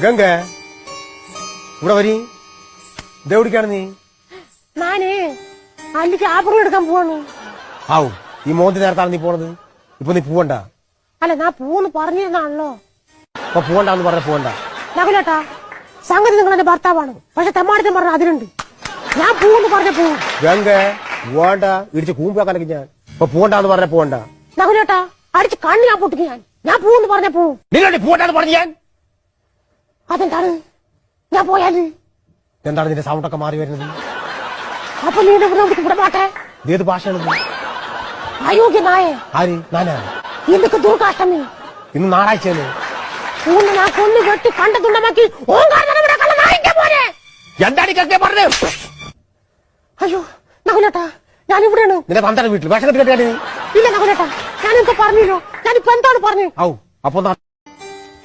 ഗംഗ ഇവിടെ വരി ഇതെവിടേക്കാണ് നീ? ഞാന് അല്ലിക്ക് ആപ്പിൾ എടുക്കാൻ പോവാണ്. ആവു ഈ മോന്തി നേരത്താണ് നീ പോണത്. ഇപ്പൊ നീ പോവണ്ട. അല്ല ഞാൻ പൂന്ന് പറഞ്ഞിരുന്നാണല്ലോ. ഇപ്പൊ പോവണ്ടെന്ന് പറഞ്ഞ പോവണ്ട. നകുലേട്ടാ, സംഗതി നിങ്ങൾ എന്റെ ഭർത്താവാണ്, പക്ഷെ തെമ്മാടിത്തം പറഞ്ഞ അതിലുണ്ട്. ഞാൻ പൂന്ന് പറഞ്ഞ പോവും. ഗംഗ പോവണ്ട, ഇടിച്ച് കൂമ്പാക്കാനൊക്കെ ഞാൻ. ഇപ്പൊ പോവണ്ടെന്ന് പറഞ്ഞ പോവണ്ട. നകുലേട്ടാ, അടിച്ച് കണ്ണി ഞാൻ പൊട്ടിക്ക്. ഞാൻ പൂന്ന് പറഞ്ഞ പോവും. നിന്നോട് പോവണ്ടെന്ന് പറഞ്ഞു ഞാൻ. അതെന്താണ്? ഞാൻ പോയാല് എന്താണ് നിന്റെ സൗണ്ടൊക്കെ മാറി വരുന്നത്? അപ്പൊ നീ ഇവിടെ പോട്ടെ. ഏത് ഭാഷയാണ്? അയോഗ്യനായ ആര്? ഞാനാ? എന്തൊക്കെ ദുർഗാഷ്ടമി. ഇന്ന് ഞായറാഴ്ചയാണ്. പൂന്ന് ഞാൻ കൊന്നു വെട്ടി കണ്ടതുണ്ടമാക്കി എന്താണ് പറഞ്ഞത്? അയ്യോ നകുലേട്ടാ, ഞാൻ ഇവിടെയാണ്. നിന്റെ തന്തയുടെ വീട്ടിൽ വേഷം കെട്ടി കെട്ടിയാണ്. ഇല്ല നകുലേട്ടാ, ഞാനിപ്പോ പറഞ്ഞല്ലോ. ഞാനിപ്പോ എന്താണ് പറഞ്ഞു? ഔ അപ്പൊ